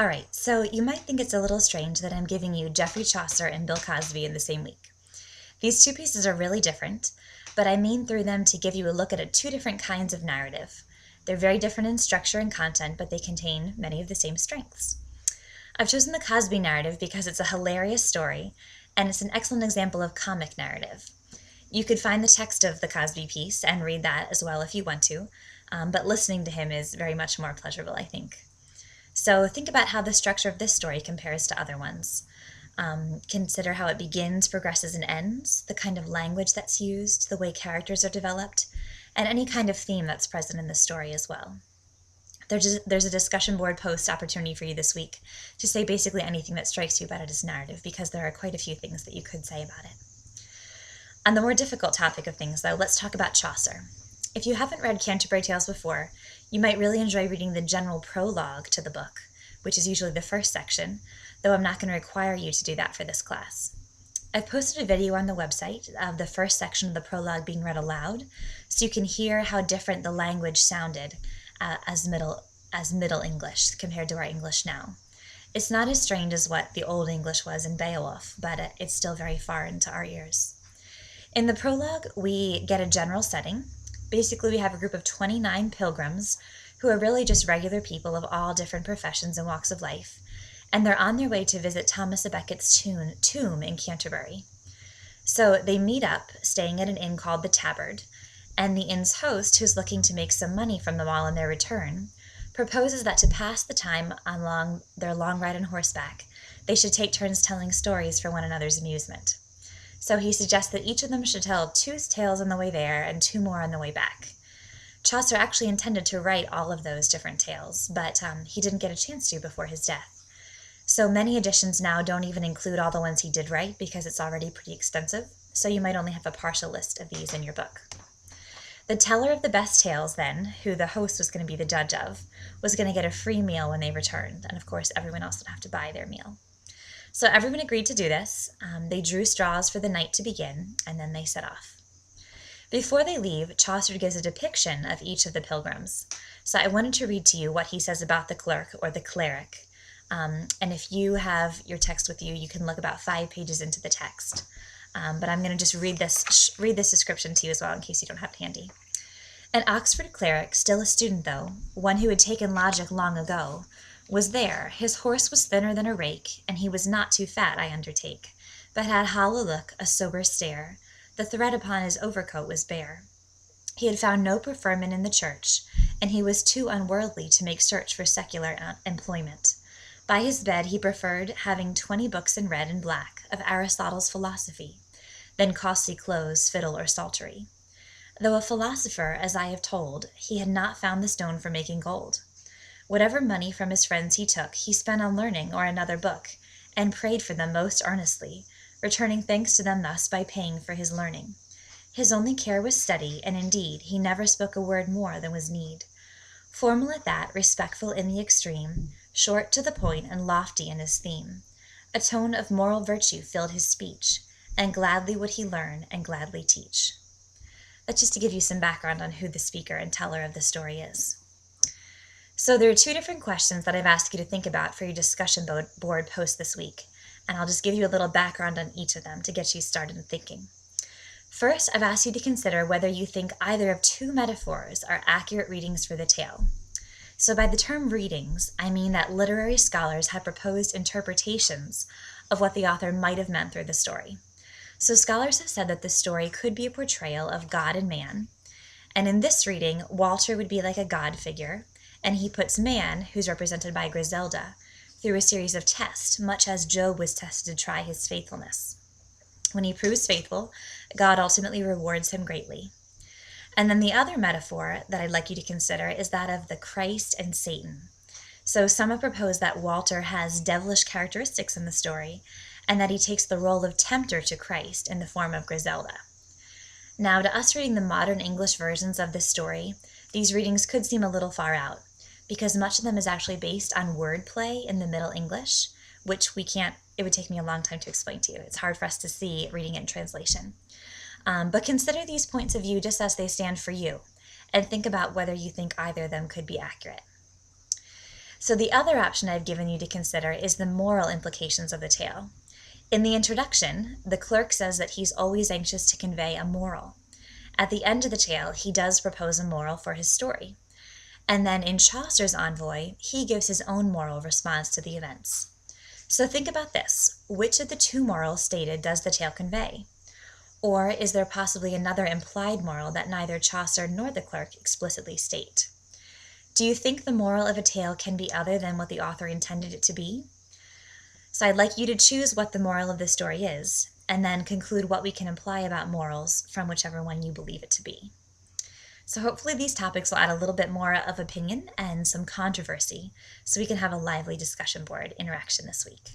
All right, so you might think it's a little strange that I'm giving you Geoffrey Chaucer and Bill Cosby in the same week. These two pieces are really different, but I mean through them to give you a look at two different kinds of narrative. They're very different in structure and content, but they contain many of the same strengths. I've chosen the Cosby narrative because it's a hilarious story, and it's an excellent example of comic narrative. You could find the text of the Cosby piece and read that as well if you want to, but listening to him is very much more pleasurable, I think. So think about how the structure of this story compares to other ones. Consider how it begins, progresses, and ends, the kind of language that's used, the way characters are developed, and any kind of theme that's present in the story as well. There's a discussion board post opportunity for you this week to say basically anything that strikes you about it as narrative, because there are quite a few things that you could say about it. On the more difficult topic of things, though, let's talk about Chaucer. If you haven't read Canterbury Tales before, you might really enjoy reading the general prologue to the book, which is usually the first section, though I'm not going to require you to do that for this class. I've posted a video on the website of the first section of the prologue being read aloud, so you can hear how different the language sounded as Middle English compared to our English now. It's not as strange as what the Old English was in Beowulf, but it's still very foreign to our ears. In the prologue, we get a general setting. Basically, we have a group of 29 pilgrims who are really just regular people of all different professions and walks of life, and they're on their way to visit Thomas à Becket's tomb in Canterbury. So they meet up, staying at an inn called the Tabard, and the inn's host, who's looking to make some money from them all on their return, proposes that to pass the time on their long ride on horseback, they should take turns telling stories for one another's amusement. So he suggests that each of them should tell 2 tales on the way there and 2 more on the way back. Chaucer actually intended to write all of those different tales, but he didn't get a chance to before his death. So many editions now don't even include all the ones he did write because it's already pretty extensive, so you might only have a partial list of these in your book. The teller of the best tales, then, who the host was going to be the judge of, was going to get a free meal when they returned, and of course everyone else would have to buy their meal. So everyone agreed to do this. They drew straws for the night to begin, and then they set off. Before they leave, Chaucer gives a depiction of each of the pilgrims. So I wanted to read to you what he says about the clerk or the cleric. And if you have your text with you, you can look about 5 pages into the text. But I'm going to just read this description to you as well in case you don't have it handy. An Oxford cleric, still a student though, one who had taken logic long ago, was there. His horse was thinner than a rake, and he was not too fat, I undertake, but had hollow look, a sober stare. The thread upon his overcoat was bare. He had found no preferment in the church, and he was too unworldly to make search for secular employment. By his bed he preferred having 20 books in red and black of Aristotle's philosophy, than costly clothes, fiddle, or psaltery. Though a philosopher, as I have told, he had not found the stone for making gold. Whatever money from his friends he took, he spent on learning or another book, and prayed for them most earnestly, returning thanks to them thus by paying for his learning. His only care was study, and indeed he never spoke a word more than was need. Formal at that, respectful in the extreme, short to the point and lofty in his theme. A tone of moral virtue filled his speech, and gladly would he learn and gladly teach. That's just to give you some background on who the speaker and teller of the story is. So there are 2 different questions that I've asked you to think about for your discussion board post this week, and I'll just give you a little background on each of them to get you started in thinking. First, I've asked you to consider whether you think either of 2 metaphors are accurate readings for the tale. So by the term readings, I mean that literary scholars have proposed interpretations of what the author might have meant through the story. So scholars have said that the story could be a portrayal of God and man, and in this reading, Walter would be like a God figure, and he puts man, who's represented by Griselda, through a series of tests, much as Job was tested to try his faithfulness. When he proves faithful, God ultimately rewards him greatly. And then the other metaphor that I'd like you to consider is that of the Christ and Satan. So some have proposed that Walter has devilish characteristics in the story, and that he takes the role of tempter to Christ in the form of Griselda. Now, to us reading the modern English versions of this story, these readings could seem a little far out, because much of them is actually based on wordplay in the Middle English, which it would take me a long time to explain to you. It's hard for us to see reading it in translation. But consider these points of view just as they stand for you, and think about whether you think either of them could be accurate. So the other option I've given you to consider is the moral implications of the tale. In the introduction, the clerk says that he's always anxious to convey a moral. At the end of the tale, he does propose a moral for his story. And then in Chaucer's envoy, he gives his own moral response to the events. So think about this. Which of the two morals stated does the tale convey? Or is there possibly another implied moral that neither Chaucer nor the clerk explicitly state? Do you think the moral of a tale can be other than what the author intended it to be? So I'd like you to choose what the moral of the story is, and then conclude what we can imply about morals from whichever one you believe it to be. So hopefully these topics will add a little bit more of opinion and some controversy, so we can have a lively discussion board interaction this week.